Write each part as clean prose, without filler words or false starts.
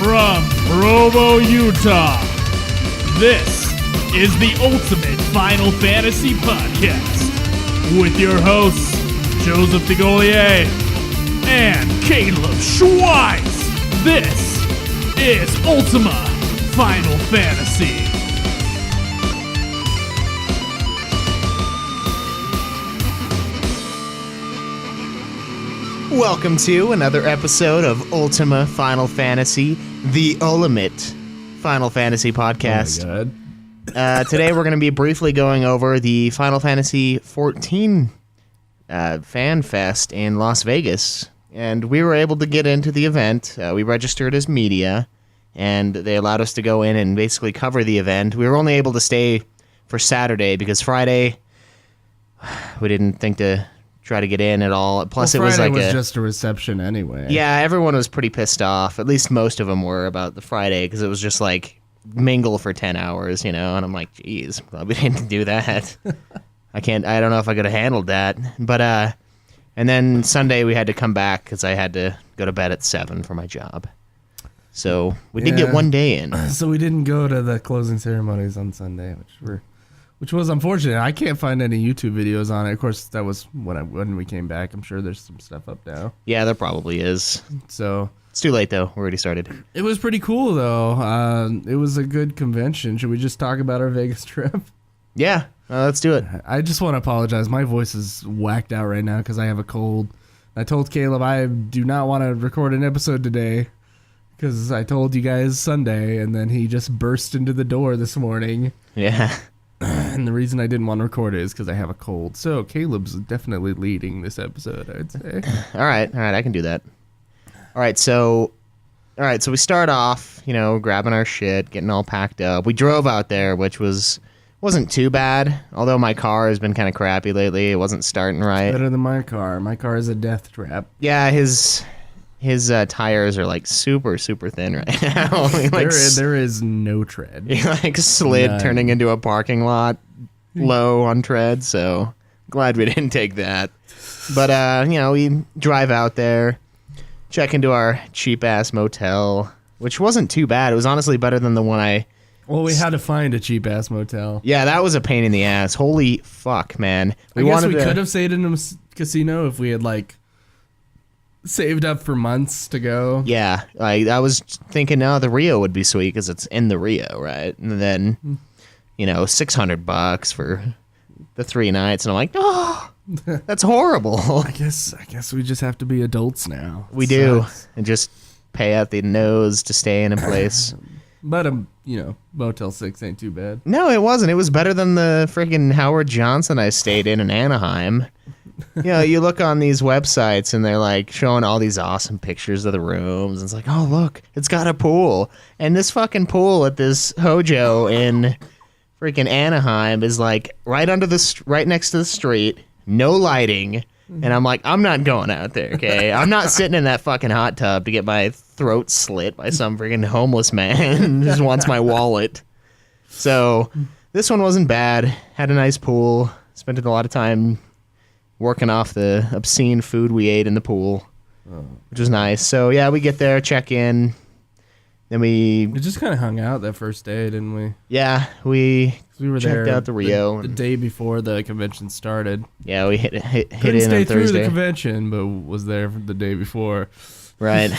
From Provo, Utah, this is the Ultimate Final Fantasy Podcast with your hosts, Joseph DeGolier and Caleb Schweiss. This is Ultima Final Fantasy. Welcome to another episode of Ultima Final Fantasy, the Ultimate Final Fantasy Podcast. Oh my God. Today we're going to be briefly going over the Final Fantasy XIV Fan Fest in Las Vegas, and we were able to get into the event. We registered as media, and they allowed us to go in and basically cover the event. We were only able to stay for Saturday because Friday we didn't think to try to get in at all. Plus, well, it was Friday like was just a reception anyway. Yeah, everyone was pretty pissed off. At least most of them were about the Friday because it was just like mingle for 10 hours, you know. And I'm like, geez, glad we didn't do that. I don't know if I could have handled that. But and then Sunday we had to come back because I had to go to bed at 7 for my job. So we did get one day in. So we didn't go to the closing ceremonies on Sunday, which was unfortunate. I can't find any YouTube videos on it. Of course, that was when we came back. I'm sure there's some stuff up now. Yeah, there probably is. So it's too late though. We already started. It was pretty cool though. It was a good convention. Should we just talk about our Vegas trip? Yeah, let's do it. I just want to apologize. My voice is whacked out right now because I have a cold. I told Caleb I do not want to record an episode today because I told you guys Sunday, and then he just burst into the door this morning. Yeah. And the reason I didn't want to record it is because I have a cold. So Caleb's definitely leading this episode, I'd say. All right, I can do that. All right, so we start off, grabbing our shit, getting all packed up. We drove out there, which wasn't too bad, although my car has been kind of crappy lately. It wasn't starting right. Better than my car. My car is a death trap. Yeah, his tires are like super, super thin right now. There is no tread. He slid, none. Turning into a parking lot low on tread, so glad we didn't take that. But, we drive out there, check into our cheap-ass motel, which wasn't too bad. It was honestly better than the one Well, we had to find a cheap-ass motel. Yeah, that was a pain in the ass. Holy fuck, man. I guess we could have stayed in a casino if we had, saved up for months to go. Yeah, I was thinking, the Rio would be sweet because it's in the Rio, right? And then, $600 for the 3 nights, and I'm like, oh, that's horrible. I guess we just have to be adults now. We do, and just pay out the nose to stay in a place. But Motel 6 ain't too bad. No, it wasn't. It was better than the freaking Howard Johnson I stayed in Anaheim. You look on these websites and they're showing all these awesome pictures of the rooms. And it's like, oh, look, it's got a pool. And this fucking pool at this Hojo in freaking Anaheim is right right next to the street, no lighting. And I'm like, I'm not going out there, okay? I'm not sitting in that fucking hot tub to get my throat slit by some freaking homeless man who just wants my wallet. So this one wasn't bad. Had a nice pool. Spent a lot of time working off the obscene food we ate in the pool, which was nice. So, yeah, we get there, check in. Then we just kind of hung out that first day, didn't we? Yeah, we were checked there out the Rio. The day before the convention started. Yeah, we hit in stay on Thursday. Through the convention, but was there the day before. Right.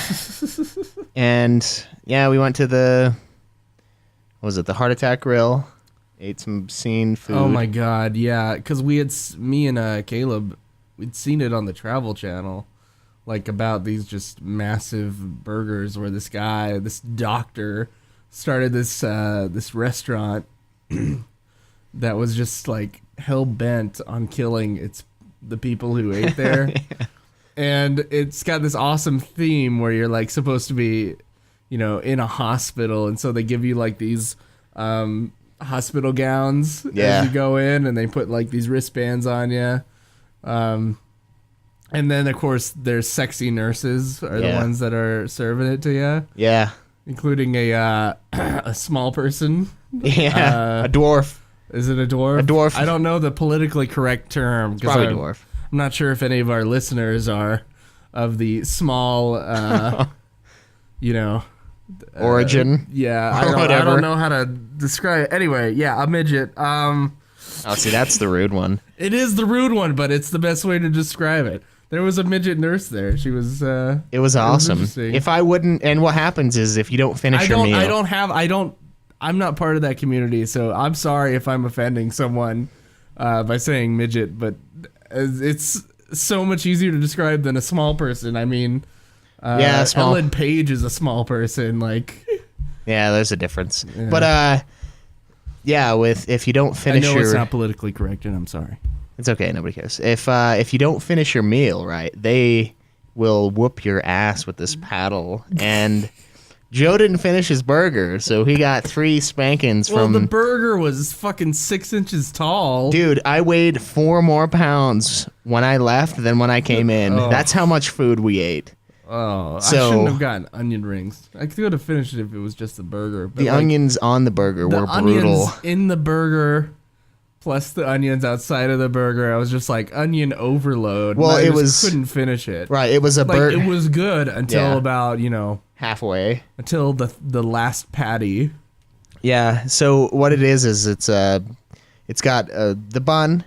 And, yeah, we went to the Heart Attack Grill. Ate some obscene food. Oh my God, yeah, because me and Caleb, we'd seen it on the Travel Channel, about these just massive burgers where this doctor, started this restaurant that was just hell bent on killing the people who ate there, yeah. And it's got this awesome theme where you're supposed to be, in a hospital, and so they give you these hospital gowns as you go in, and they put these wristbands on you, and then of course there's sexy nurses are the ones that are serving it to you, including a small person, a dwarf. Is it a dwarf? A dwarf. I don't know the politically correct term. It's probably dwarf. I'm not sure if any of our listeners are of the small origin. Yeah, or I don't whatever. know how to describe it. Anyway, yeah, a midget. Oh, see, that's the rude one. It is the rude one, but it's the best way to describe it. There was a midget nurse there. She was. It was awesome. interesting. If I wouldn't, and what happens is if you don't finish your meal, I'm not part of that community, so I'm sorry if I'm offending someone by saying midget, but it's so much easier to describe than a small person. I mean, small. Ellen Page is a small person, like. Yeah, there's a difference. Yeah. But if you don't finish I know your, it's not politically correct, and I'm sorry. it's okay. Nobody cares. If you don't finish your meal, right, they will whoop your ass with this paddle. And Joe didn't finish his burger, so he got 3 spankings Well, from. the burger was fucking 6 inches tall. Dude, I weighed 4 more pounds when I left than when I came in. Oh. That's how much food we ate. Oh, So- I shouldn't have gotten onion rings. I could have finished it if it was just the burger. But The onions on the burger the were onions brutal. in the burger, plus the onions outside of the burger, I was just like onion overload. Well, and I it just was- couldn't finish it. Right, it was a Like burger it was good until Yeah. about halfway. until the last patty. Yeah. So what it is it's got the bun,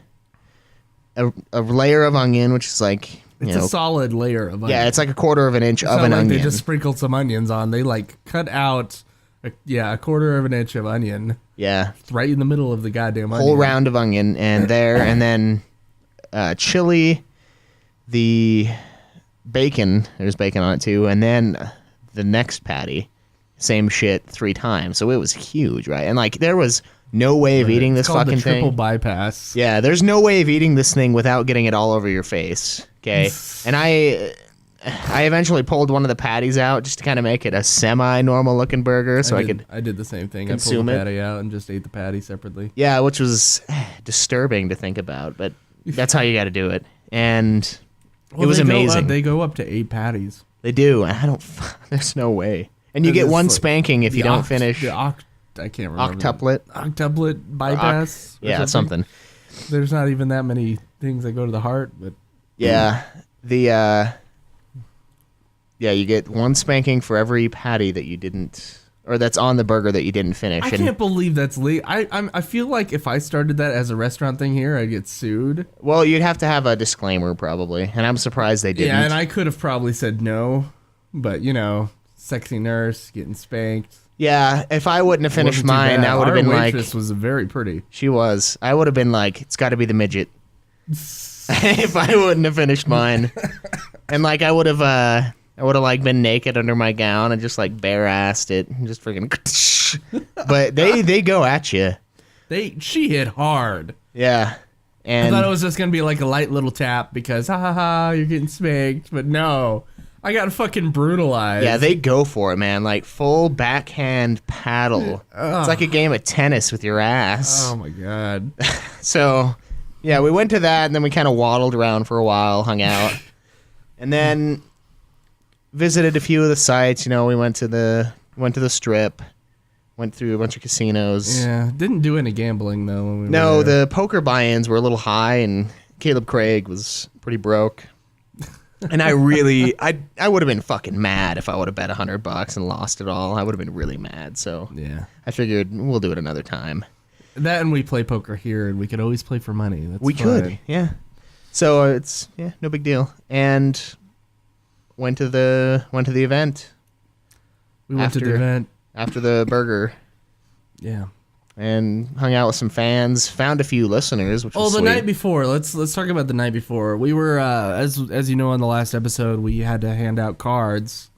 a layer of onion, which is like It's a solid layer of onion. yeah, it's like a quarter of an inch It's of not an like onion. They just sprinkled some onions on. They like cut out a quarter of an inch of onion yeah, right in the middle of the goddamn onion. whole round of onion, and then chili, the bacon. There's bacon on it too, and then the next patty, same shit 3 times. So it was huge, right? And like there was no way of eating this It's called fucking the triple thing. bypass. Yeah, there's no way of eating this thing without getting it all over your face. Okay, and I eventually pulled one of the patties out just to kind of make it a semi-normal looking burger, so I could. I did the same thing. I consume pulled the it. patty out and just ate the patty separately. Yeah, which was disturbing to think about, but that's how you got to do it, and it was amazing. They go up to 8 patties. They do, and I don't. There's no way, and you get It's one like spanking if you don't finish. I can't remember. Octuplet. Octuplet bypass. or Yeah, something. There's not even that many things that go to the heart, but Yeah, you get one spanking for every patty that you didn't, or that's on the burger that you didn't finish. I And can't believe that's legal. I feel like if I started that as a restaurant thing here, I'd get sued. well, you'd have to have a disclaimer probably, and I'm surprised they didn't. Yeah, and I could have probably said no, but sexy nurse getting spanked. Yeah, if I wouldn't have finished Wasn't too mine, bad. I would have Our been like, waitress was very pretty. she was. I would have been like, it's got to be the midget. If I wouldn't have finished mine, and like I would have like been naked under my gown and just like bare assed it, and just freaking. But they go at you. She hit hard. Yeah, I and thought it was just gonna be like a light little tap because ha ha ha, you're getting spanked, but no, I got fucking brutalized. yeah, they go for it, man. Like full backhand paddle. It's like a game of tennis with your ass. Oh my god. So, yeah, we went to that, and then we kind of waddled around for a while, hung out, and then visited a few of the sites. We went to the Strip, went through a bunch of casinos. Yeah, didn't do any gambling though. When we No, were there. the poker buy-ins were a little high, and Caleb Craig was pretty broke. And I really, I would have been fucking mad if I would have bet $100 and lost it all. I would have been really mad. So Yeah. I figured we'll do it another time. That and we play poker here, and we could always play for money. That's We fun. could, yeah. So it's no big deal. And went to the event We went to the After- event. after the burger Yeah. and hung out with some fans. Found a few listeners, which Oh, was the sweet. night before. Let's talk about the night before. We were as you know on the last episode, we had to hand out cards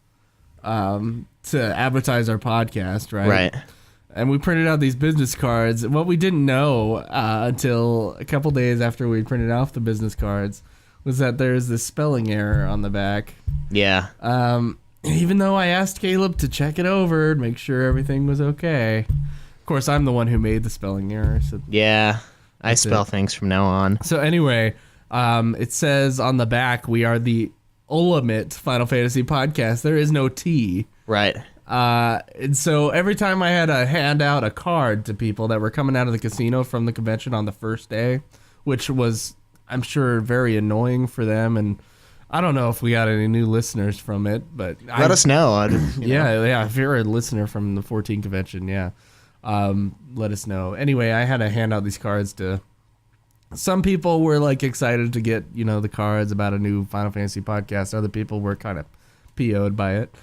to advertise our podcast, right? Right. And we printed out these business cards. What we didn't know until a couple days after we printed off the business cards was that there's this spelling error on the back. Yeah. Even though I asked Caleb to check it over and make sure everything was okay. Of course, I'm the one who made the spelling error. Yeah. I That's spell it. things from now on. So anyway, it says on the back, we are the ultimate Final Fantasy podcast. There is no T. Right. And so every time I had to hand out a card to people that were coming out of the casino from the convention on the first day, which was, I'm sure, very annoying for them. And I don't know if we got any new listeners from it, but Let us know. Yeah. If you're a listener from the 14 convention, let us know. Anyway, I had to hand out these cards to some people. Were like excited to get the cards about a new Final Fantasy podcast. Other people were kind of PO'd by it.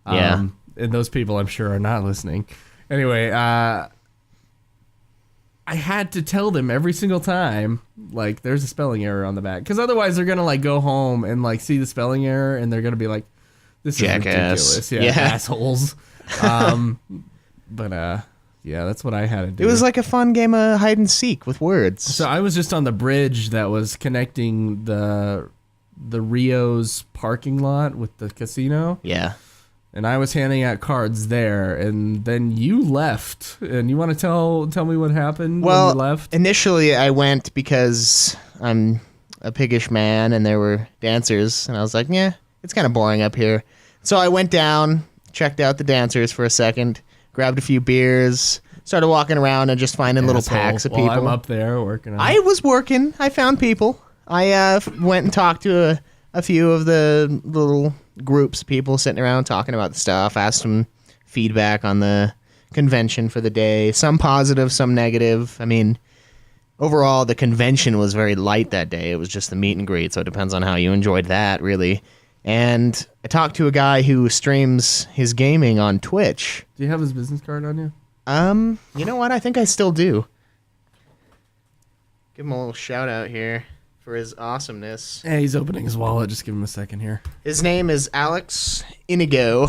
Yeah. And those people, I'm sure, are not listening. Anyway, I had to tell them every single time, like, there's a spelling error on the back. Because otherwise they're going to, like, go home and, like, see the spelling error, and they're going to be like, this Jackass. is ridiculous. Yeah, assholes. Yeah, that's what I had to do. It was like a fun game of hide and seek with words. So I was just on the bridge that was connecting the Rio's parking lot with the casino. Yeah. And I was handing out cards there, and then you left. And you want to tell me what happened when you left? Initially I went because I'm a piggish man, and there were dancers, and I was like, yeah, it's kind of boring up here. So I went down, checked out the dancers for a second, grabbed a few beers, started walking around and just finding little packs of people. I'm up there working on it. I was working. I found people. I went and talked to a few of the little groups of people sitting around talking about the stuff, asked them feedback on the convention for the day, some positive, some negative. I mean, overall, the convention was very light that day. It was just the meet and greet, so it depends on how you enjoyed that, really. And I talked to a guy who streams his gaming on Twitch. Do you have his business card on you? You know what? I think I still do. Give him a little shout out here for his awesomeness. Hey, he's opening his wallet. Just give him a second here. His name is Alex Inigo.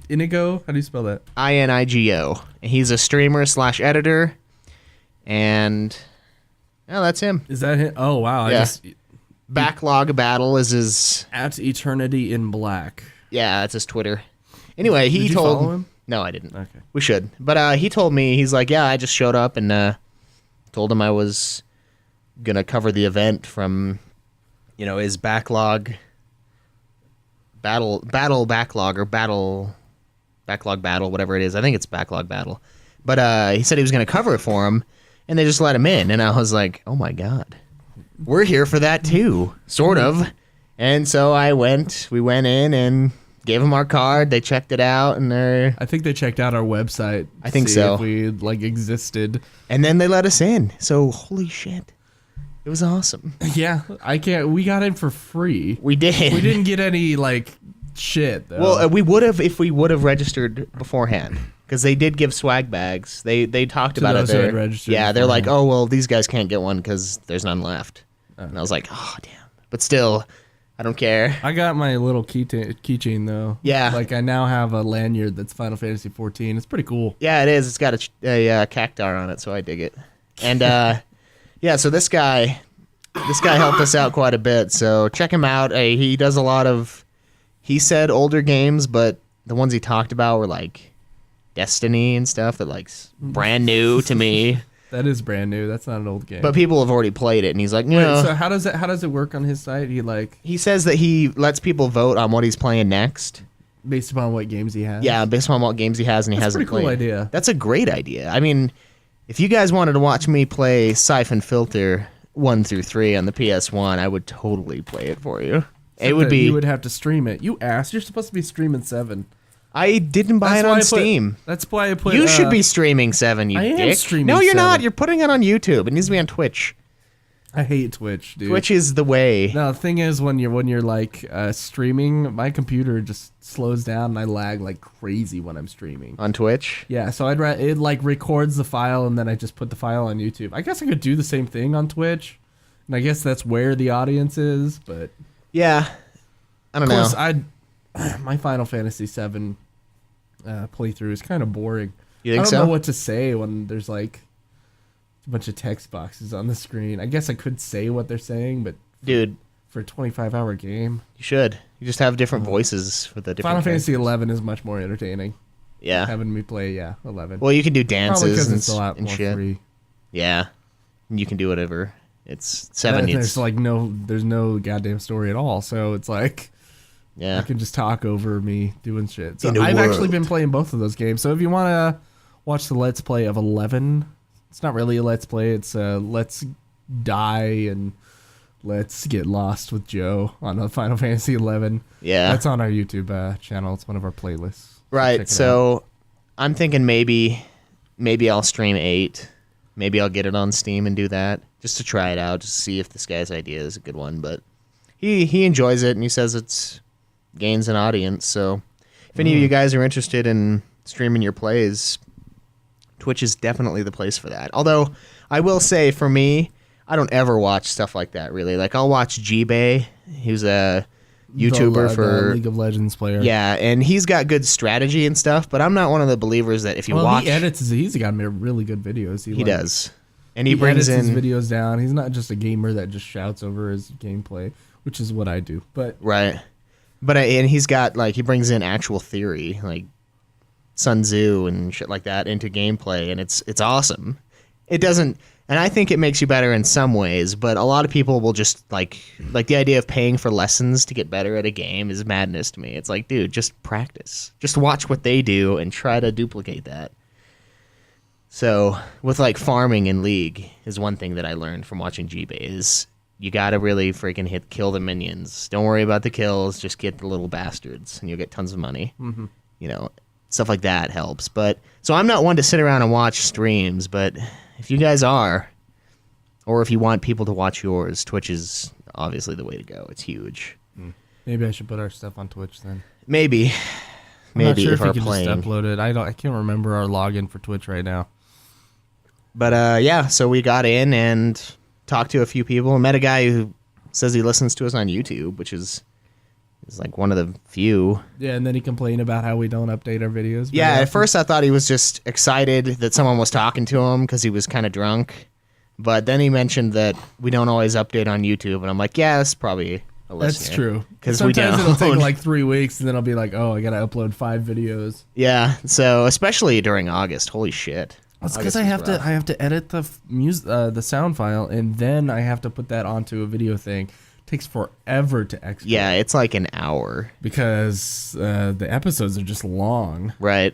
Inigo? How do you spell that? Inigo. He's a streamer / editor. And that's him. Is that him? Oh, wow. Yeah. Backlog Battle is his... At Eternity in Black. Yeah, that's his Twitter. Anyway, he Did you told... follow him? No, I didn't. Okay. We should. But he told me, he's like, yeah, I just showed up and told him I was going to cover the event from, his backlog backlog, whatever it is. I think it's backlog battle. But he said he was going to cover it for him, and they just let him in. And I was like, oh my God, we're here for that too, sort of. And so we went in and gave them our card. They checked it out, and I think they checked out our website. I think see so. If we existed. And then they let us in. So holy shit, it was awesome. Yeah, we got in for free. We did. We didn't get any shit though. Well, we would have if we would have registered beforehand, because they did give swag bags. They talked about those it who there. had registered Yeah, they're like, beforehand. oh well, these guys can't get one because there's none left. And I was like, oh damn. But still, I don't care. I got my little keychain though. Yeah. I now have a lanyard that's Final Fantasy XIV. It's pretty cool. Yeah, it is. It's got a cactar on it, so I dig it. And yeah, so this guy helped us out quite a bit. So check him out. He does a lot of, he said older games, but the ones he talked about were like Destiny and stuff that brand new to me. That is brand new. That's not an old game. But people have already played it, and he's like, no. Wait, so how does it work on his site? He says that he lets people vote on what he's playing next. Based upon what games he has? Yeah, based on what games he has and he That's hasn't a pretty played. cool idea. That's a great idea. I mean, if you guys wanted to watch me play Siphon Filter 1 through 3 on the PS1, I would totally play it for you. It would be. You would have to stream it. You ass. You're supposed to be streaming 7. I didn't buy it on Steam. That's why I put. You should be streaming 7, you I am dick. streaming No, you're 7. not. You're putting it on YouTube. It needs to be on Twitch. I hate Twitch, dude. Twitch is the way. No, the thing is, when you're streaming, my computer just slows down and I lag like crazy when I'm streaming. On Twitch? Yeah, so it records the file and then I just put the file on YouTube. I guess I could do the same thing on Twitch, and I guess that's where the audience is. But yeah, I don't know. Of course, my Final Fantasy VII playthrough is kind of boring. You think I don't so? know what to say when there's a bunch of text boxes on the screen. I guess I could say what they're saying, but Dude, for a 25-hour game, you should. You just have different voices for the different Final Fantasy characters. XI is much more entertaining. Yeah. Having me play 11. Well, you can do Probably dances because and, it's a lot and more shit. free. Yeah. And you can do whatever. It's 7. There's there's no goddamn story at all. So it's like, yeah. I can just talk over me doing shit. So In a I've actually world. been playing both of those games. So if you want to watch the Let's Play of 11, it's not really a Let's Play. It's a Let's Die and Let's Get Lost with Joe on the Final Fantasy XI. Yeah. That's on our YouTube channel. It's one of our playlists. Right. So I'm thinking maybe I'll stream 8. Maybe I'll get it on Steam and do that just to try it out, just to see if this guy's idea is a good one. But he enjoys it, and he says it's gains an audience. So if any of you guys are interested in streaming your plays, Twitch is definitely the place for that. Although I will say, for me, I don't ever watch stuff like that, really. Like, I'll watch G-Bay. He was a YouTuber for the League of Legends player. Yeah, and he's got good strategy and stuff, but I'm not one of the believers that if you watch... He edits, he's got really good videos. He does. And he brings edits in... his videos down. He's not just a gamer that just shouts over his gameplay, which is what I do. But Right. But and he's got, like, he brings in actual theory, like Sun Tzu and shit like that into gameplay, and it's awesome. It doesn't... And I think it makes you better in some ways, but a lot of people will just, like the idea of paying for lessons to get better at a game is madness to me. It's like, dude, just practice. Just watch what they do and try to duplicate that. So, with, like, farming in League is one thing that I learned from watching G-Bay is you gotta really freaking kill the minions. Don't worry about the kills, just get the little bastards, and you'll get tons of money. Mm-hmm. You know, stuff like that helps. But so I'm not one to sit around and watch streams, but... If you guys are, or if you want people to watch yours, Twitch is obviously the way to go. It's huge. maybe I should put our stuff on Twitch then. Maybe I'm not sure if if you we're can playing. just upload it. I can't remember our login for Twitch right now. But yeah, so we got in and talked to a few people and met a guy who says he listens to us on YouTube, which is like one of the few. Yeah, and then he complained about how we don't update our videos. Yeah, very at often. first I thought he was just excited that someone was talking to him because he was kind of drunk. But then he mentioned that we don't always update on YouTube, and I'm like, yeah, that's probably a listener. That's true. 'Cause we sometimes it'll take don't. like 3 weeks, and then I'll be like, oh, I gotta upload 5 videos. Yeah, so especially during August, holy shit. That's August because I was rough. have to edit the sound file, and then I have to put that onto a video thing. It takes forever to export. Yeah, it's like an hour. Because the episodes are just long. Right.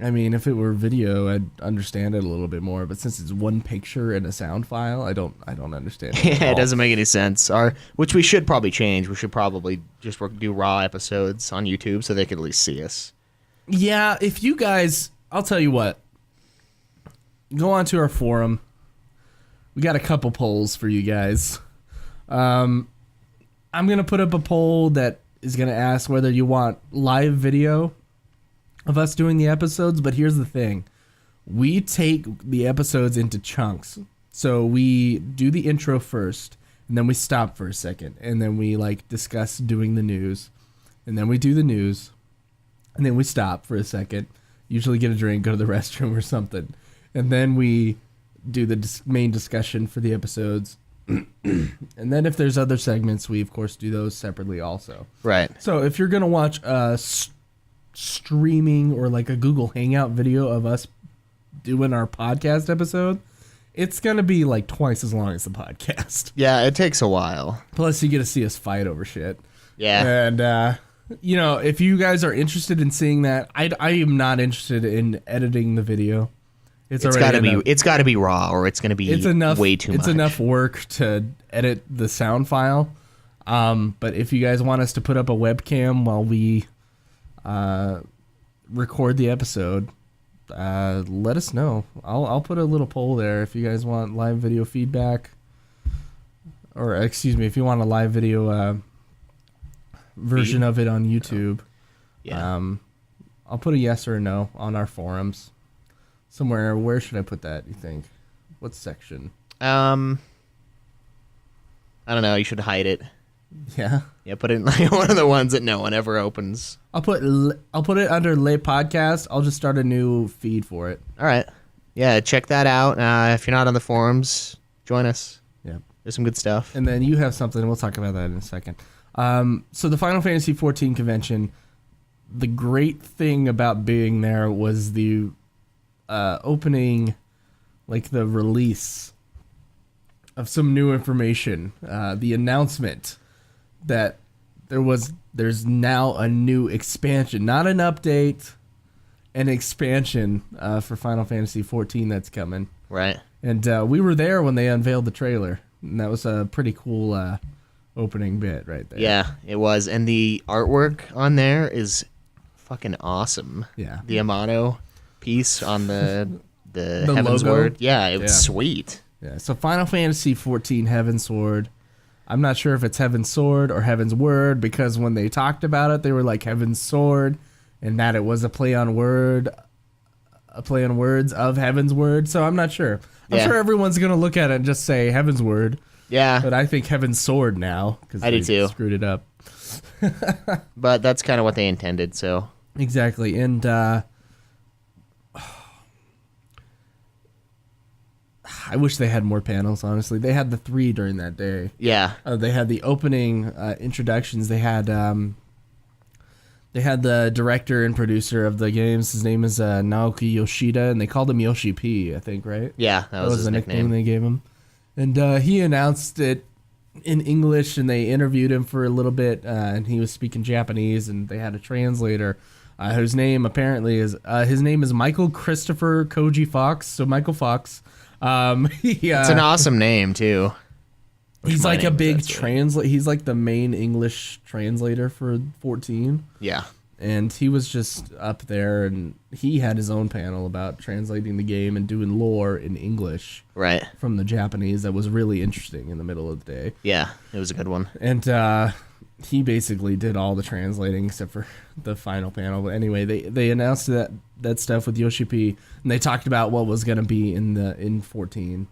I mean, if it were video, I'd understand it a little bit more. But since it's one picture and a sound file, I don't understand. It at Yeah, all. it doesn't make any sense. Which we should probably change. We should probably just do raw episodes on YouTube so they could at least see us. Yeah, if you guys, I'll tell you what. Go onto our forum. We got a couple polls for you guys. I'm going to put up a poll that is going to ask whether you want live video of us doing the episodes, but here's the thing. We take the episodes into chunks. So we do the intro first, and then we stop for a second, and then we like discuss doing the news, and then we do the news, and then we stop for a second, usually get a drink, go to the restroom or something, and then we do the main discussion for the episodes. And then if there's other segments, we of course do those separately also. Right. So if you're gonna watch a streaming or like a Google Hangout video of us doing our podcast episode, it's gonna be like twice as long as the podcast. Yeah, it takes a while. Plus, you get to see us fight over shit. Yeah. And you know, if you guys are interested in seeing that, I am not interested in editing the video. It's got to be raw, or it's gonna be way too much. It's enough work to edit the sound file. But if you guys want us to put up a webcam while we record the episode, let us know. I'll put a little poll there if you guys want live video feedback, or excuse me, if you want a live video version of it on YouTube. Yeah. I'll put a yes or a no on our forums. Somewhere, where should I put that, you think? What section? I don't know. You should hide it. Yeah. Yeah, put it in like one of the ones that no one ever opens. I'll put it under Le Podcast. I'll just start a new feed for it. All right. Yeah, check that out. If you're not on the forums, join us. Yeah. There's some good stuff. And then you have something. We'll talk about that in a second. So the Final Fantasy XIV convention, the great thing about being there was the opening, like the release of some new information, the announcement that there's now a new expansion, not an update, an expansion for Final Fantasy XIV that's coming. Right. And we were there when they unveiled the trailer. And that was a pretty cool opening bit right there. Yeah, it was. And the artwork on there is fucking awesome. Yeah. The Amato piece on the The Heavensward. logo? Yeah, it was Yeah. sweet. Yeah. So Final Fantasy XIV Heavensward. I'm not sure if it's Heaven's Sword or Heaven's Word, because when they talked about it, they were like Heaven's Sword, and that it was a play on words of Heaven's Word. So I'm not sure. I'm Yeah. sure everyone's gonna look at it and just say Heaven's Word, Yeah, but I think Heaven's Sword now because I do too. screwed it up. but that's kind of what they intended, so. Exactly, and I wish they had more panels. Honestly, they had the 3 during that day. Yeah, They had the opening introductions. They had the director and producer of the games. His name is Naoki Yoshida, and they called him Yoshi P, I think, right? yeah, that was his the nickname. they gave him. And he announced it in English, and they interviewed him for a little bit, and he was speaking Japanese, and they had a translator whose name apparently is Michael Christopher Koji Fox. So Michael Fox. It's an awesome name, too. He's my like a name is big actually. translator. He's like the main English translator for 14. Yeah, And he was just up there, and he had his own panel about translating the game and doing lore in English right. from the Japanese. That was really interesting in the middle of the day. Yeah, it was a good one. And he basically did all the translating except for the final panel. But anyway, they announced that stuff with Yoshi P, and they talked about what was going to be in 14,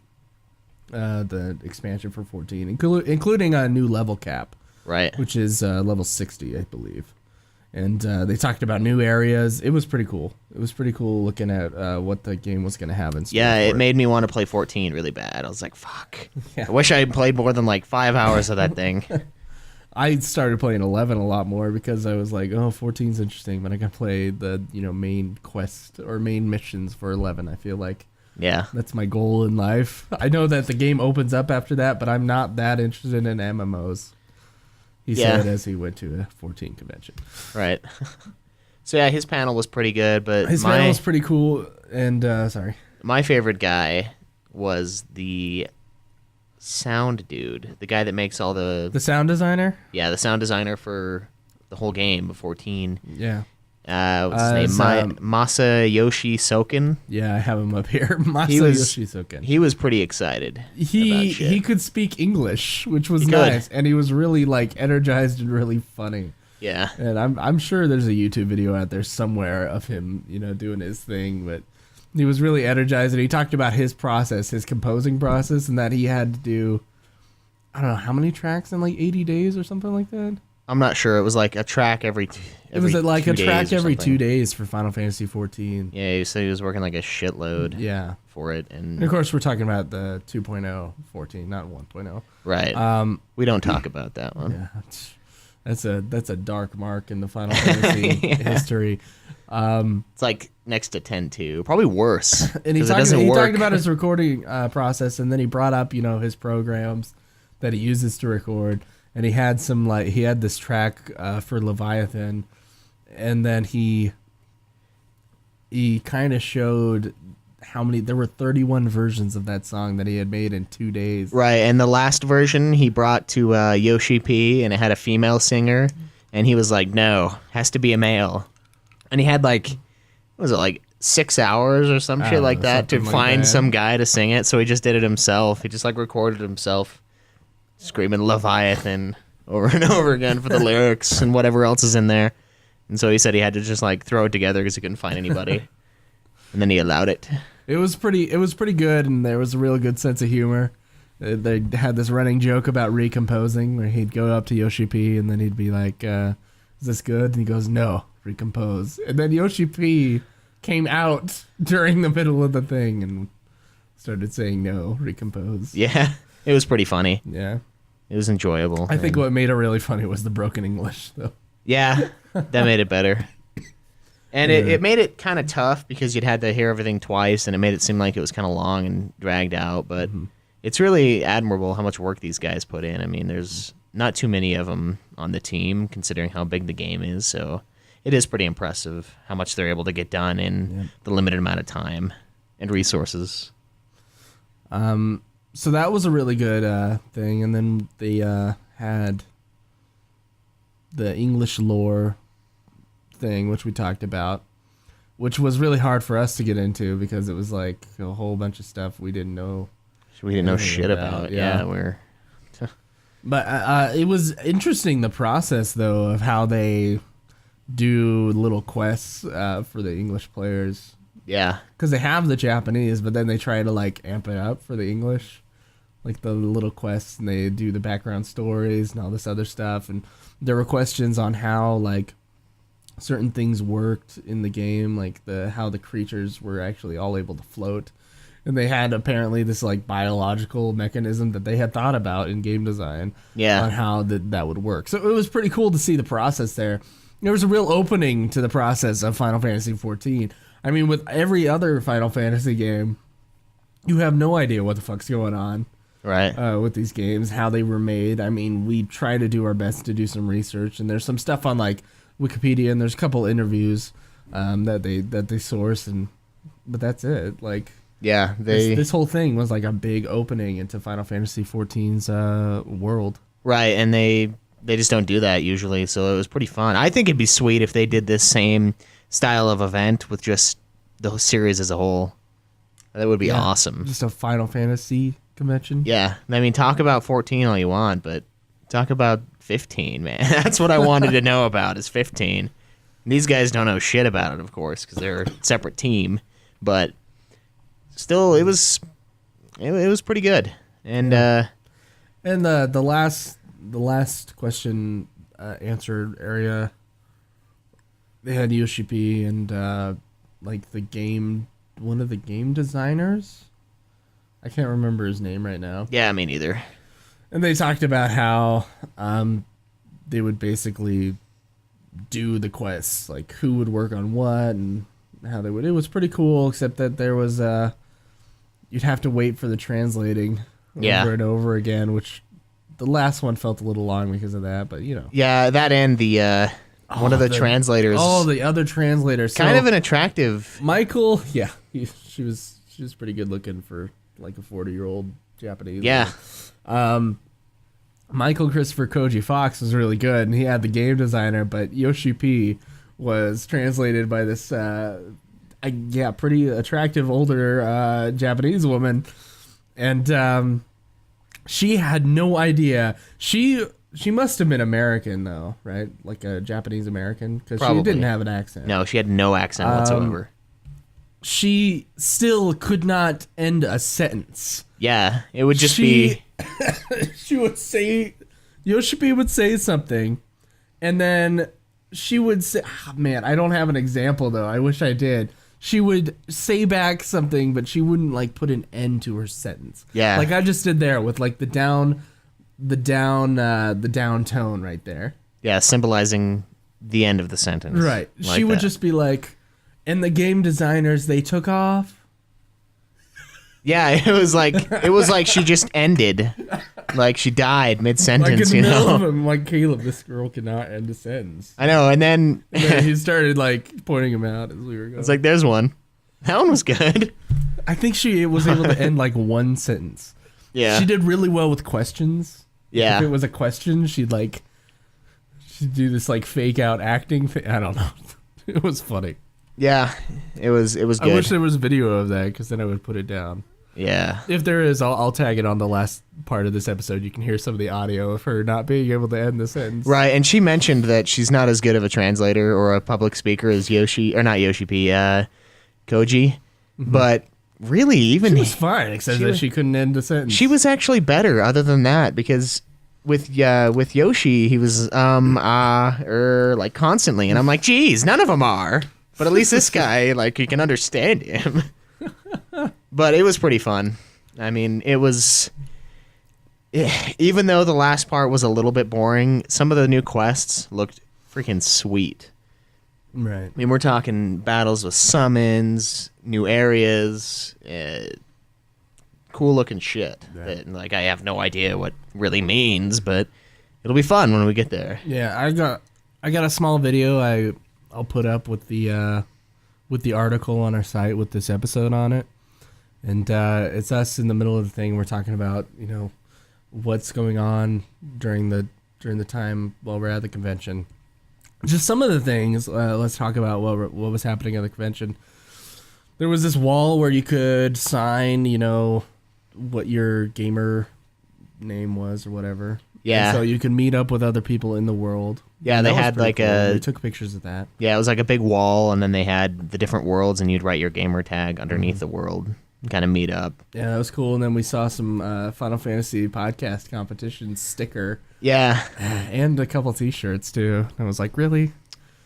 the expansion for 14, including a new level cap, Right. which is level 60, I believe. And they talked about new areas. It was pretty cool. It was pretty cool looking at what the game was going to have in store. Yeah, for it made me want to play 14 really bad. I was like, fuck. Yeah. I wish I had played more than like 5 hours of that thing. I started playing 11 a lot more because I was like, oh, 14's interesting, but I got to play the main quest or main missions for 11. I feel like Yeah. that's my goal in life. I know that the game opens up after that, but I'm not that interested in MMOs. He Yeah. said as he went to a 14 convention. Right. So yeah, his panel was pretty good, but His panel was pretty cool, and sorry. my favorite guy was the sound dude, the guy that makes all The sound designer? the sound designer for the whole game of 14. Yeah. What's his It's, name? Masayoshi Soken. Yeah, I have him up here. He was Masayoshi he was pretty excited. about He shit. could speak English, which was He could. nice, and he was really like energized and really funny. Yeah. And I'm sure there's a YouTube video out there somewhere of him, doing his thing, but he was really energized, and he talked about his process, his composing process, and that he had to do, I don't know, how many tracks in like 80 days or something like that? I'm not sure. It was like a track every It was like 2 a track days or every something. 2 days for Final Fantasy XIV. Yeah, he said he was working like a shitload Yeah. for it, And and of course, we're talking about the 2.0 14, not 1.0. right. We don't talk about that one. Yeah, that's a dark mark in the Final Fantasy history. It's like next to 10.2, probably worse. And he 'cause it doesn't work. talked about his recording process, and then he brought up his programs that he uses to record, and he had this track for Leviathan, and then he kind of showed how many there were 31 versions of that song that he had made in 2 days. Right, and the last version he brought to Yoshi P, and it had a female singer, and he was like, "No, has to be a male." And he had like, what was it, like 6 hours or some shit like that to something like find that. some guy to sing it. So he just did it himself. He just like recorded himself screaming Leviathan over and over again for the lyrics and whatever else is in there. And so he said he had to just like throw it together because he couldn't find anybody. And then he allowed it. It was pretty good, and there was a real good sense of humor. They had this running joke about recomposing, where he'd go up to Yoshi P, and then he'd be like, "Is this good?" And he goes, "No, recompose." And then Yoshi P came out during the middle of the thing and started saying, "No, recompose." Yeah, it was pretty funny. Yeah. It was enjoyable. I think And- what made it really funny was the broken English, though. Yeah, that made it better. And Yeah. it made it kind of tough because you'd had to hear everything twice, and it made it seem like it was kind of long and dragged out. But it's really admirable how much work these guys put in. I mean, there's not too many of them on the team, considering how big the game is. So it is pretty impressive how much they're able to get done in the limited amount of time and resources. So that was a really good thing, and then they had the English lore thing, which we talked about, which was really hard for us to get into because it was like a whole bunch of stuff we didn't know. We didn't know shit about. Yeah, But it was interesting, the process, though, of how they do little quests for the English players. Yeah. Because they have the Japanese, but then they try to, like, amp it up for the English. Like, the little quests, and they do the background stories and all this other stuff. And there were questions on how, like, certain things worked in the game, like how the creatures were actually all able to float. And they had apparently this like biological mechanism that they had thought about in game design on how that would work. So it was pretty cool to see the process there. There was a real opening to the process of Final Fantasy XIV. I mean, with every other Final Fantasy game, you have no idea what the fuck's going on. Right. With these games, how they were made. I mean, we try to do our best to do some research, and there's some stuff on like Wikipedia, and there's a couple interviews that they source, but that's it. Like, yeah, this whole thing was like a big opening into Final Fantasy XIV's world. Right, and they just don't do that usually, so it was pretty fun. I think it'd be sweet if they did this same style of event with just the series as a whole. That would be awesome. Just a Final Fantasy convention. Yeah, I mean, talk about 14 all you want, but talk about 15, man. That's what I wanted to know about is 15. These guys don't know shit about it, of course, because they're a separate team, but still, it was pretty good. And the last question answered area, they had Yoshi P and like one of the game designers. I can't remember his name right now. Yeah, me neither. And they talked about how they would basically do the quests, like who would work on what and how they would. It was pretty cool, except that there was you'd have to wait for the translating over and over again, which the last one felt a little long because of that, but you know. Yeah, that and the one of the translators. Oh, the other translator. Kind of an attractive. Michael, yeah, she was pretty good looking for like a 40-year-old Japanese. Yeah. Michael Christopher Koji Fox was really good, and he had the game designer, but Yoshi P was translated by this pretty attractive older Japanese woman, and she had no idea. She must have been American though, right? Like a Japanese American, because she didn't have an accent. No, she had no accent whatsoever. She still could not end a sentence. Yeah, it would just be. She would say, Yoshi P would say something, and then she would say, man, I don't have an example though. I wish I did. She would say back something, but she wouldn't like put an end to her sentence. Yeah, like I just did there with like the down tone right there. Yeah, symbolizing the end of the sentence. Right. Like she would just be like, and the game designers, they took off. Yeah, it was like she just ended, like she died mid-sentence. Like in the middle of him, like Caleb, this girl cannot end a sentence. I know, and then he started like pointing him out as we were going. It's like, there's one. That one was good. I think she was able to end like one sentence. Yeah, she did really well with questions. Yeah, if it was a question, she'd do this like fake out acting thing. I don't know. It was funny. Yeah, it was good. I wish there was video of that, because then I would put it down. Yeah. If there is, I'll tag it on the last part of this episode. You can hear some of the audio of her not being able to end the sentence. Right, and she mentioned that she's not as good of a translator or a public speaker as Yoshi, or not Yoshi P, Koji. Mm-hmm. But really, even she was fine, except that she couldn't end a sentence. She was actually better, other than that, because with Yoshi, he was like constantly, and I'm like, geez, none of them are. But at least this guy, like, you can understand him. But it was pretty fun. I mean, it was... Even though the last part was a little bit boring, some of the new quests looked freaking sweet. Right. I mean, we're talking battles with summons, new areas, cool-looking shit. Right. That, like, I have no idea what really means, but it'll be fun when we get there. Yeah, I got a small video I'll put up with the article on our site with this episode on it. And it's us in the middle of the thing. We're talking about, what's going on during the time while we're at the convention. Just some of the things. Let's talk about what was happening at the convention. There was this wall where you could sign, what your gamer name was or whatever. Yeah. And so you could meet up with other people in the world. Yeah, And they that was had pretty like cool. We a took pictures of that. yeah, it was like a big wall, and then they had the different worlds, and you'd write your gamer tag underneath the world and kind of meet up. Yeah, that was cool. And then we saw some Final Fantasy podcast competition sticker. Yeah, And a couple T-shirts too. I was like, really?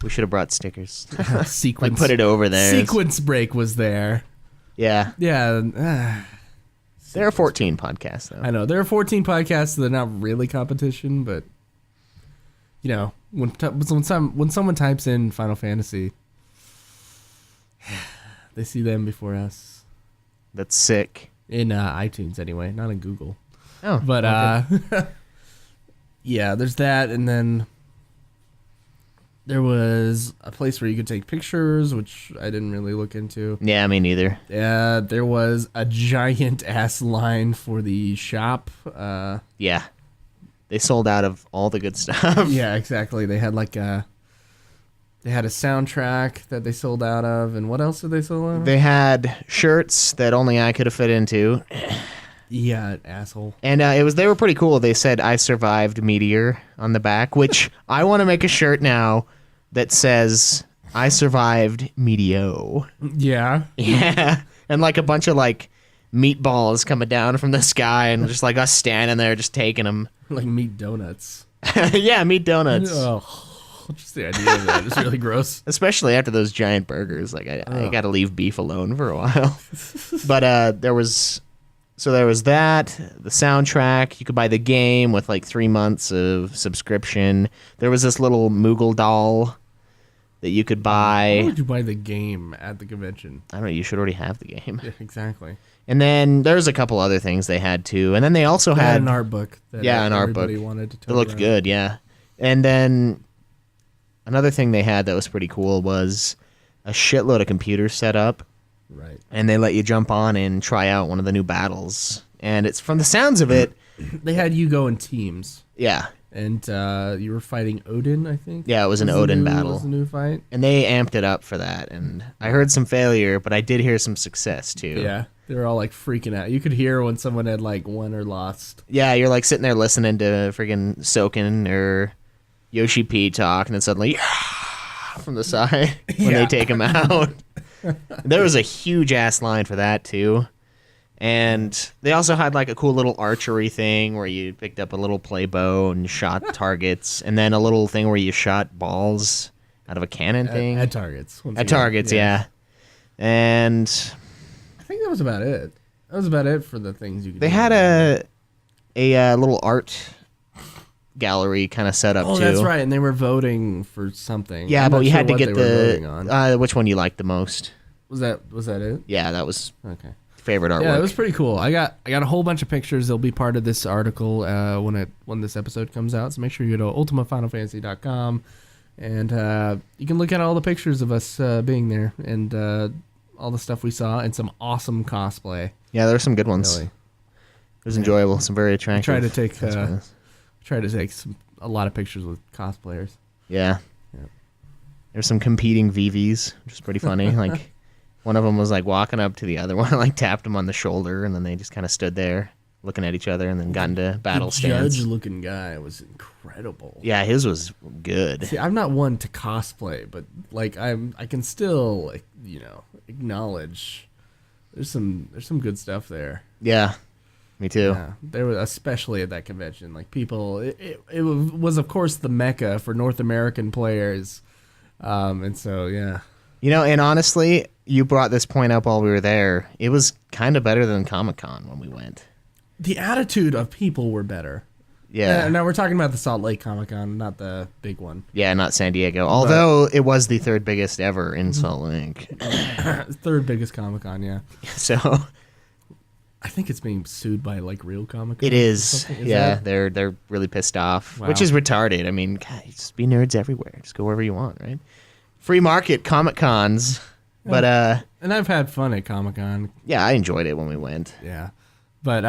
we should have brought stickers. Sequence. Like put it over there. Sequence break was there. Yeah, Yeah. there are 14 podcasts though. I know there are 14 podcasts. So they're not really competition, but when someone types in Final Fantasy, they see them before us That's sick. in iTunes anyway, not in Google. Oh, But okay. yeah, there's that, and then there was a place where you could take pictures, which I didn't really look into. Yeah, me neither. Yeah, there was a giant ass line for the shop. Yeah, they sold out of all the good stuff. Yeah, exactly. They had a soundtrack that they sold out of, and what else did they sell out of? They had shirts that only I could have fit into. Yeah, asshole. And they were pretty cool. They said "I survived Meteor" on the back, which I want to make a shirt now that says "I survived Meteor." Yeah. Yeah, and like a bunch of like meatballs coming down from the sky, and just like us standing there just taking them. Like meat donuts. Yeah, meat donuts. Oh, just the idea of that is really gross. Especially after those giant burgers. Like I got to leave beef alone for a while. But there was that, the soundtrack. You could buy the game with like 3 months of subscription. There was this little Moogle doll that you could Why buy. would you buy the game at the convention? I don't know, you should already have the game. Yeah, exactly. And then there's a couple other things they had too. And then they also They had an art book. That an art book. everybody wanted to It looked around. good, yeah. And then another thing they had that was pretty cool was a shitload of computers set up. Right. And they let you jump on and try out one of the new battles. And it's from the sounds of it, They had you go in teams, yeah. and you were fighting Odin, I think. Yeah, it was an the Odin new- battle. Was the new fight? And they amped it up for that. And I heard some failure, but I did hear some success too. Yeah. They were all like freaking out. You could hear when someone had like won or lost. Yeah, you're like sitting there listening to friggin' Soken or Yoshi P talk, and then suddenly, yeah, from the side when they take him out. There was a huge ass line for that too. And they also had like a cool little archery thing where you picked up a little play bow and shot targets, and then a little thing where you shot balls out of a cannon thing. At targets. once At again. targets, yeah. And I think that was about it. That was about it for the things you could they do. had a little art gallery kind of set up Oh, too. that's right. And they were voting for something. Yeah, I'm but not you sure had to what get they were voting on. the which one you liked the most. Was that it? Yeah, that was Okay. favorite artwork. Yeah, it was pretty cool. I got a whole bunch of pictures. They'll be part of this article when this episode comes out. So make sure you go to ultimatefinalfantasy.com and you can look at all the pictures of us being there and all the stuff we saw and some awesome cosplay. Yeah, there were some good ones. Really, It was enjoyable. Some very attractive. try to take cosplays. a lot of pictures with cosplayers. Yeah. Yeah. There's some competing VVs, which is pretty funny. Like one of them was like walking up to the other one, like tapped him on the shoulder, and then they just kind of stood there looking at each other, and then got into battle the stance. judge-looking guy was incredible. Yeah, his was good. See, I'm not one to cosplay, but like I can still acknowledge there's some good stuff there. Yeah, me too. Yeah, there was especially at that convention, like people. It was of course the mecca for North American players, and so yeah. And honestly, you brought this point up while we were there. It was kind of better than Comic-Con when we went. The attitude of people were better. Yeah. Now we're talking about the Salt Lake Comic Con, not the big one. Yeah, not San Diego. Although it was the third biggest ever in Salt Lake. Third biggest Comic Con, yeah. So I think it's being sued by like real Comic Con. it is. Yeah, they're really pissed off, Wow. which is retarded. I mean, God, just be nerds everywhere. Just go wherever you want, right? Free market Comic Cons. But And I've had fun at Comic-Con. yeah, I enjoyed it when we went. Yeah. But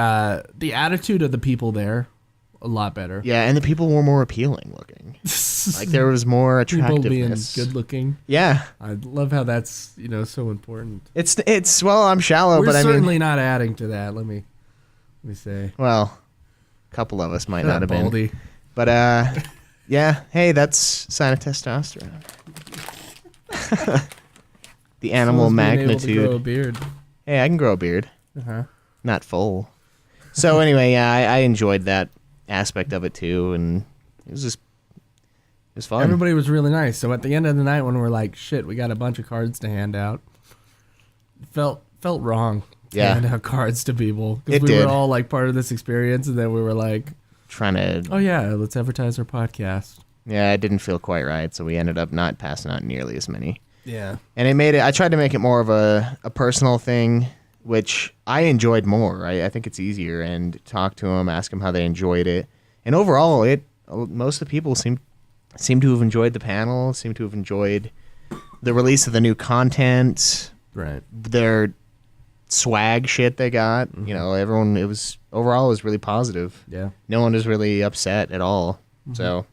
the attitude of the people there, a lot better. Yeah, and the people were more appealing looking. Like there was more People being attractiveness. good looking. Yeah. I love how that's, so important. It's well, I'm shallow, We're but I certainly mean, not adding to that. Let me say. well, a couple of us might not have Baldy. been. But yeah, hey, that's sign of testosterone. The animal Someone's being able to magnitude. grow a beard. Hey, I can grow a beard. Uh-huh. Not full. So anyway, yeah, I enjoyed that aspect of it too, and it was fun. Everybody was really nice. So at the end of the night, when we're like, "Shit, we got a bunch of cards to hand out," it felt wrong to Yeah. hand out cards to people It because we did. were all like part of this experience, and then we were like, Trying to, "Oh yeah, let's advertise our podcast." yeah, it didn't feel quite right, so we ended up not passing out nearly as many. Yeah. And I tried to make it more of a personal thing, which I enjoyed more. I think it's easier, and talk to them, ask them how they enjoyed it. And overall, most of the people seem to have enjoyed the panel, seem to have enjoyed the release of the new content, Right. their swag shit they got. Everyone, overall it was really positive. Yeah. No one was really upset at all. So,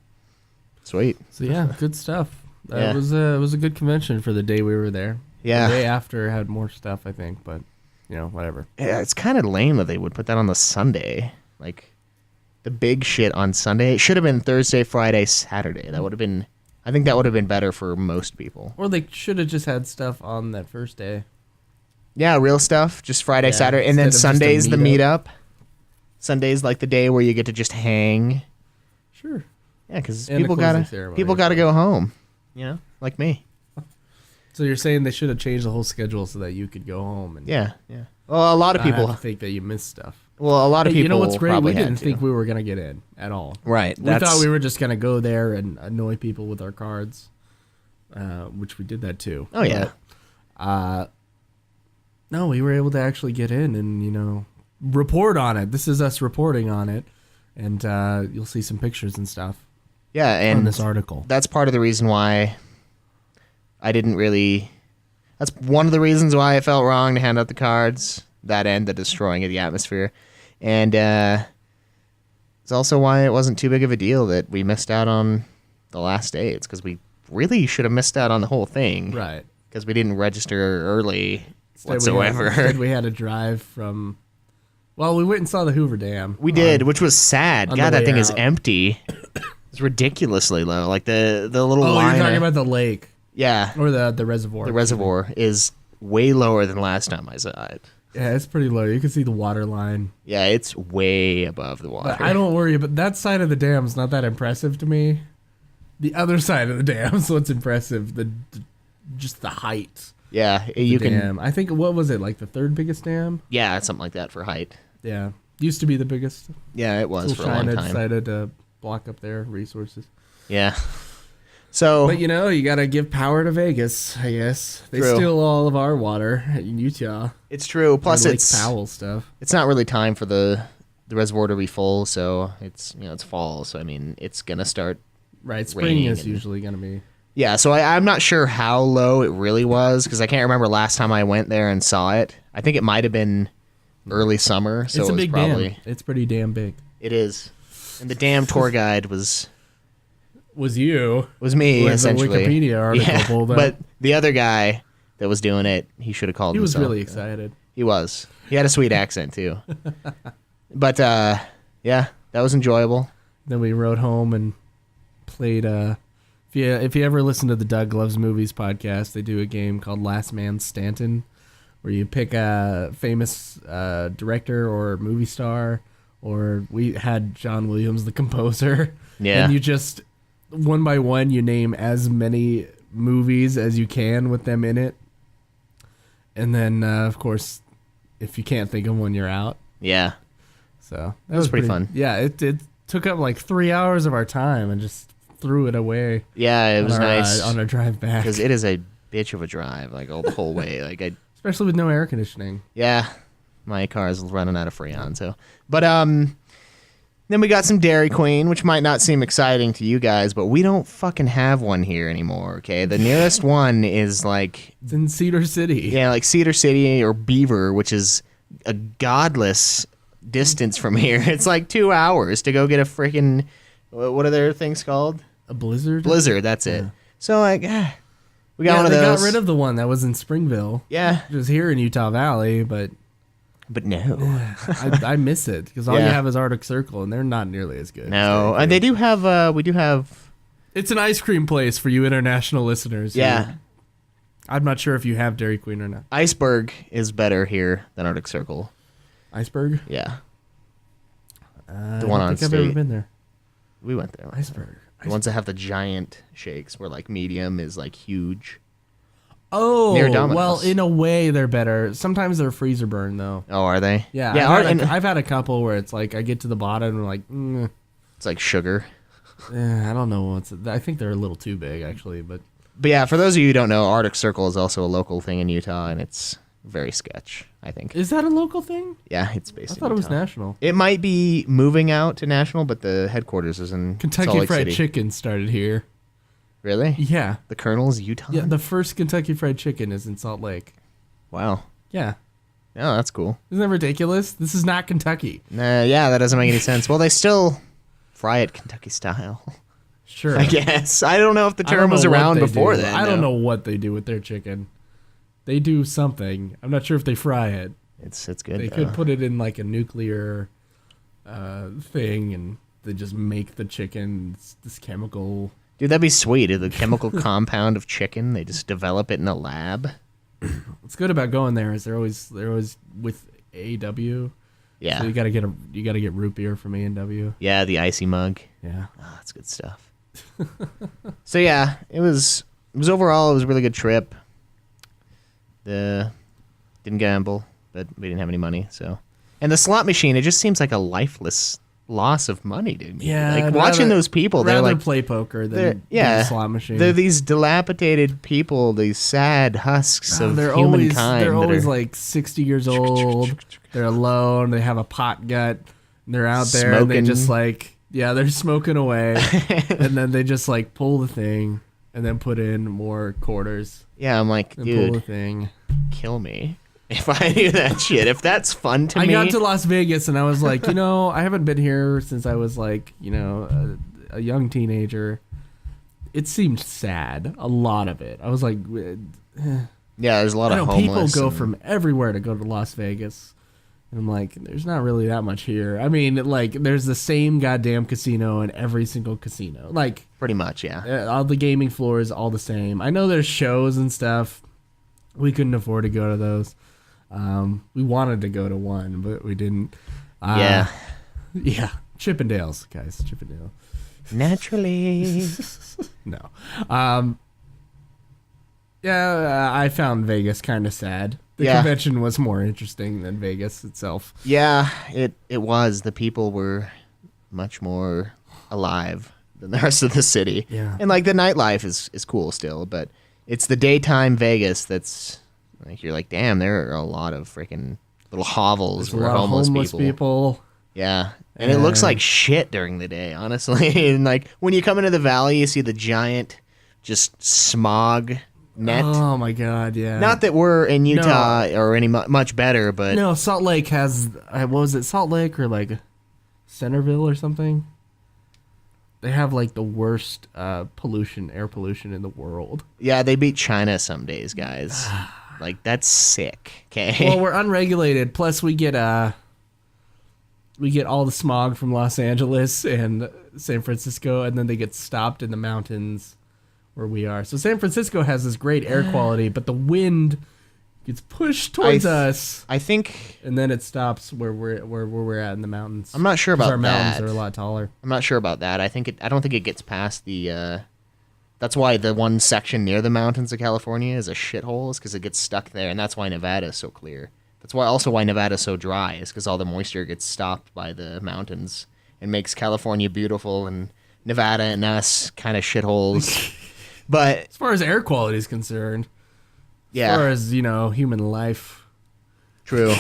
sweet. So yeah, good stuff. Yeah. It was a good convention for the day we were there. Yeah. The day after had more stuff, I think, but whatever. Yeah, it's kind of lame that they would put that on the Sunday. Like, the big shit on Sunday. It should have been Thursday, Friday, Saturday. I think that would have been better for most people. Or they should have just had stuff on that first day. Yeah, real stuff. Just Friday, Yeah, Saturday. And then instead of just a Sunday's the meetup. meetup. Sunday's like the day where you get to just hang. Sure. Yeah, because And the people closing gotta ceremony. go home. Like me. So you're saying they should have changed the whole schedule so that you could go home and Yeah. Well, a lot of not have people. to think that you missed stuff. Well, a lot of Hey, people. you know what's great? probably We had didn't to. think we were gonna get in at all. Right. We thought we were just gonna go there and annoy people with our cards, which we did that too. Oh yeah. But, no, we were able to actually get in and report on it. This is us reporting on it, and you'll see some pictures and stuff Yeah, and on this article. that's part of the reason why I didn't really. That's one of the reasons why I felt wrong to hand out the cards. That and the destroying of the atmosphere, and it's also why it wasn't too big of a deal that we missed out on the last day. It's because we really should have missed out on the whole thing, Right. because we didn't register early Instead whatsoever. we had to drive from. Well, we went and saw the Hoover Dam. We did, which was sad. on God, the that way thing is out. empty. It's ridiculously low. Like the little Oh, line. you're talking about the lake yeah, or the reservoir. the reservoir is way lower than last time I saw it. Yeah, it's pretty low. You can see the water line. Yeah, it's way above the water. But I don't worry, but that side of the dam's not that impressive to me. The other side of the dam's what's impressive. Just the height. Yeah, of you the can. dam. I think what was it, like the third biggest dam? Yeah, something like that for height. Yeah, used to be the biggest. Yeah, it was Until for a long China time. decided to block up their resources. Yeah. So But you gotta give power to Vegas. I guess they True. steal all of our water in Utah. it's true. Plus, Lake it's Powell stuff. it's not really time for the reservoir to be full. So it's it's fall. So I mean, it's gonna start. Right, spring Raining is and- usually gonna be. Yeah. So I'm not sure how low it really was because I can't remember last time I went there and saw it. I think it might have been early summer. So It's it a was big probably dam. It's pretty damn big. it is. And the damn tour guide was Was you? me With the essentially. Wikipedia article Yeah, pulled up. but the other guy that was doing it, he should have called He was himself. really excited. He was. He had a sweet accent too. But yeah, that was enjoyable. Then we rode home and played. If you ever listen to the Doug Loves Movies podcast, they do a game called Last Man Stanton, where you pick a famous director or movie star, or we had John Williams, the composer. Yeah. And you just one by one you name as many movies as you can with them in it, and then of course, if you can't think of one, you're out. Yeah. So that was pretty fun. Yeah, it took up like 3 hours of our time and just threw it away. Yeah, it was on our, nice on our drive back, because it is a bitch of a drive, like all the whole way. especially with no air conditioning. Yeah, my car is running out of Freon. So, but Then we got some Dairy Queen, which might not seem exciting to you guys, but we don't fucking have one here anymore, okay? The nearest one is like... It's in Cedar City. Yeah, like Cedar City or Beaver, which is a godless distance from here. It's like 2 hours to go get a freaking... What are their things called? A Blizzard? Blizzard, that's it. So, like, we got one of they those. got rid of the one that was in Springville. Yeah. Which was here in Utah Valley, but no. I miss it because all you have is Arctic Circle, and they're not nearly as good. No, and they do have, we do have... It's an ice cream place for you international listeners. Yeah. I'm not sure if you have Dairy Queen or not. Iceberg is better here than Arctic Circle. Iceberg? Yeah. The one I on don't think State. I've ever been there. We went there. Iceberg. The ones that have the giant shakes where, like, medium is, like, huge. Oh, Near Domino's. well, in a way, they're better. Sometimes they're freezer burn, though. Oh, are they? Yeah, Yeah, I've had a couple where it's like I get to the bottom and I'm like, it's like sugar. I don't know what's. I think they're a little too big, actually, but Yeah, for those of you who don't know, Arctic Circle is also a local thing in Utah, and it's very sketch, I think. is that a local thing? Yeah, it's based I in thought it was Utah. national. It might be moving out to national, but the headquarters is in Salt Kentucky Lake Fried City. Chicken started here. Really? Yeah, The Colonel's Utah? yeah. The first Kentucky Fried Chicken is in Salt Lake. Wow. Yeah, Oh, that's cool. isn't that ridiculous? This is not Kentucky. Yeah, that doesn't make any sense. Well, they still fry it Kentucky style, Sure. I guess. I don't know if the I don't term was know what around they before do. then. I don't though. know what they do with their chicken. They do something. I'm not sure if they fry it. It's good. They though. could put it in like a nuclear thing, and they just make the chicken this chemical. Dude, that'd be sweet. The chemical compound of chicken, they just develop it in a lab. What's good about going there is they're always with AW. Yeah. So you gotta get root beer from A&W. Yeah, the icy mug. Yeah. Oh, that's good stuff. So yeah, it was overall it was a really good trip. Didn't gamble, but we didn't have any money, so. And the slot machine, it just seems like a lifeless loss of money to me. Yeah. Like I'd watching rather- those people, they're rather like play poker they're- than yeah, a slot machine. They're these dilapidated people, these sad husks of they're humankind. They're that always are- like 60 years old. They're alone. They have a pot gut. And they're out there and they Smoking. just like, yeah, they're smoking away. And then they just like pull the thing and then put in more quarters yeah, I'm like, and pull the dude, thing. kill me if I do that shit. If that's fun to I me. got to Las Vegas and I was like, I haven't been here since I was like, a young teenager. It seemed sad, a lot of it. I was like, yeah, there's a lot I of know people homeless. go and- from everywhere to go to Las Vegas. And I'm like, there's not really that much here. I mean, like, there's the same goddamn casino in every single casino. Like, pretty much, yeah. all the gaming floors, all the same. I know there's shows and stuff. We couldn't afford to go to those. We wanted to go to one, but we didn't. Yeah. Yeah. Chippendales, guys. Chippendale. Naturally. No. Yeah, I found Vegas kind of sad. The Yeah. convention was more interesting than Vegas itself. Yeah, it was. The people were much more alive than the rest of the city. Yeah. And like the nightlife is cool still, but it's the daytime Vegas that's like you're like, damn, there are a lot of freaking little hovels There's a where lot of homeless, people. Yeah. And it looks And- like shit during the day, honestly. And like when you come into the valley, you see the giant just smog net. Oh my god, yeah. Not that we're in Utah or any much better, but No, Salt Lake has what was it? Salt Lake or like Centerville or something? They have like the worst air pollution in the world. yeah, they beat China some days, guys. Like that's sick. Okay. Well, we're unregulated. Plus, we get all the smog from Los Angeles and San Francisco, and then they get stopped in the mountains where we are. So San Francisco has this great air quality, but the wind gets pushed towards us, I think and then it stops where we're at in the mountains. I'm not sure 'Cause about our that. mountains are a lot taller. I'm not sure about that. I don't think it gets past the. That's why the one section near the mountains of California is a shithole, is because it gets stuck there, and that's why Nevada is so clear. That's why Nevada is so dry, is because all the moisture gets stopped by the mountains and makes California beautiful, and Nevada and us kind of shitholes. But As far as air quality is concerned, as yeah, far as human life, True.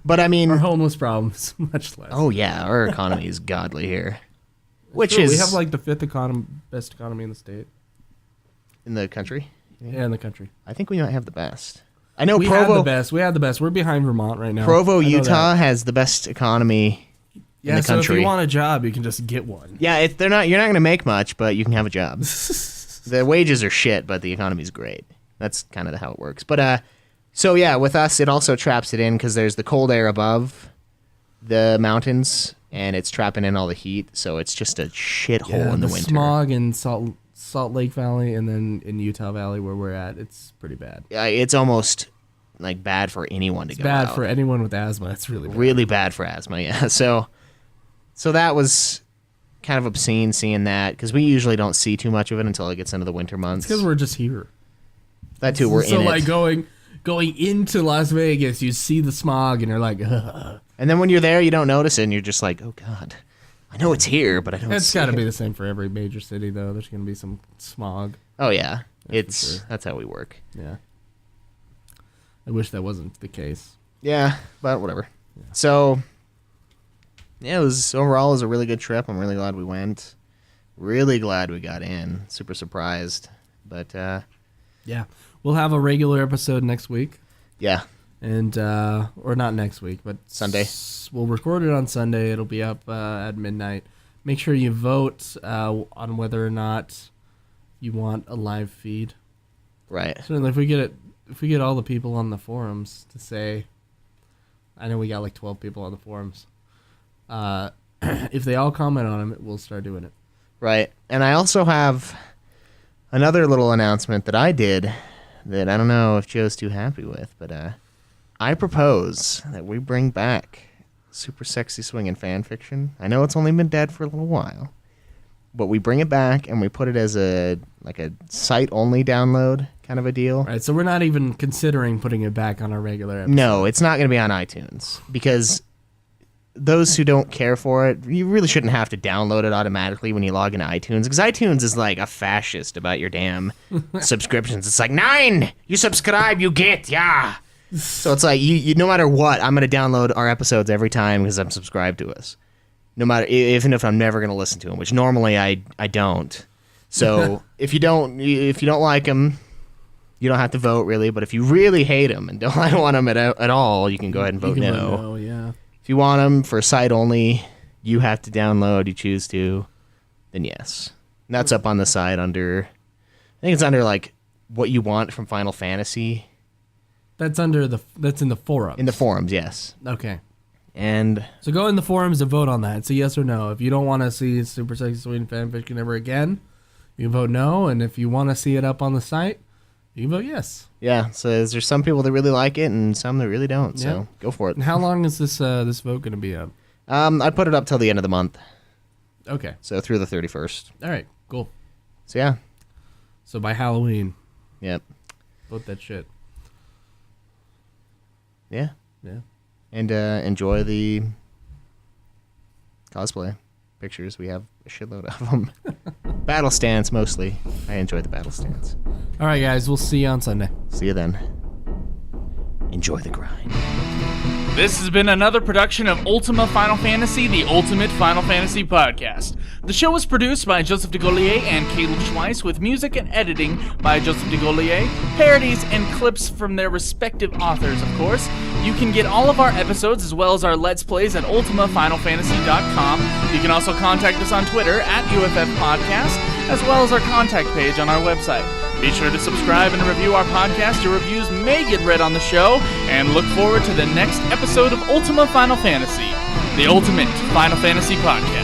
But I mean... Our homeless problem is much less. Oh, yeah. Our economy is godly here. Which is... We have like the 5th best economy in the state. In the country? Yeah, in the country. I think we might have the best. I know we Provo... have the best. We have the best. We're behind Vermont right now. Provo, Utah has the best economy in the country. So if you want a job, you can just get one. Yeah, you're not going to make much, but you can have a job. The wages are shit, but the economy's great. That's kind of how it works. But, so yeah, with us, it also traps it in because there's the cold air above the mountains, and it's trapping in all the heat, so it's just a shithole in the winter. Smog in Salt Lake Valley, and then in Utah Valley where we're at, it's pretty bad. Yeah, it's almost like bad for anyone to go bad out. For anyone with asthma. It's really bad. Really bad for asthma, yeah. So that was kind of obscene seeing that because we usually don't see too much of it until it gets into the winter months. It's because we're just here. That too, we're in it. So like going into Las Vegas, you see the smog and you're like, ugh. And then when you're there, you don't notice it and you're just like, oh God, I know it's here, but I don't see it. It's got to be the same for every major city though. There's going to be some smog. Oh yeah. That's That's how we work. Yeah. I wish that wasn't the case. Yeah, but whatever. Yeah. So yeah, overall it was a really good trip. I'm really glad we went. Really glad we got in. Super surprised. But yeah. We'll have a regular episode next week. Yeah. And or not next week, but Sunday. We'll record it on Sunday. It'll be up at midnight. Make sure you vote on whether or not you want a live feed. Right. Certainly, if we get all the people on the forums to say, I know we got like 12 people on the forums. If they all comment on them, we'll start doing it. Right. And I also have another little announcement that I did that I don't know if Joe's too happy with, but I propose that we bring back Super Sexy Swingin' fan fiction. I know it's only been dead for a little while, but we bring it back and we put it as a site-only download kind of a deal. Right, so we're not even considering putting it back on our regular episode. No, it's not going to be on iTunes because those who don't care for it, you really shouldn't have to download it automatically when you log into iTunes because iTunes is like a fascist about your damn subscriptions. It's like, 9! You subscribe, you get, yeah. So it's like, you no matter what, I'm going to download our episodes every time because I'm subscribed to us. No matter, even if I'm never going to listen to them, which normally I don't. So if you don't like them, you don't have to vote really. But if you really hate them and don't want them at all, you can go ahead and vote no. No, yeah. If you want them for site only, you have to download. You choose to, then yes. And that's up on the side under. I think it's under like what you want from Final Fantasy. That's in the forums. In the forums, yes. Okay. And so go in the forums and vote on that. It's a yes or no. If you don't want to see Super Sexy Swingin' fanfiction ever again, you can vote no. And if you want to see it up on the site, you can vote yes. Yeah. So there's some people that really like it and some that really don't. So yeah. Go for it. And how long is this vote going to be up? I put it up till the end of the month. Okay. So through the 31st. All right. Cool. So yeah. So by Halloween. Yep. Vote that shit. Yeah. Yeah. And enjoy the cosplay pictures. We have a shitload of them. Battle stance mostly. I enjoy the battle stance. All right, guys. We'll see you on Sunday. See you then. Enjoy the grind. This has been another production of Ultima Final Fantasy, the Ultimate Final Fantasy Podcast. The show was produced by Joseph DeGollier and Caleb Schweiss, with music and editing by Joseph DeGollier, parodies and clips from their respective authors, of course. You can get all of our episodes as well as our Let's Plays at ultimafinalfantasy.com. You can also contact us on Twitter at UFF Podcast, as well as our contact page on our website. Be sure to subscribe and review our podcast. Your reviews may get read on the show, and look forward to the next episode of Ultima Final Fantasy, the Ultimate Final Fantasy Podcast.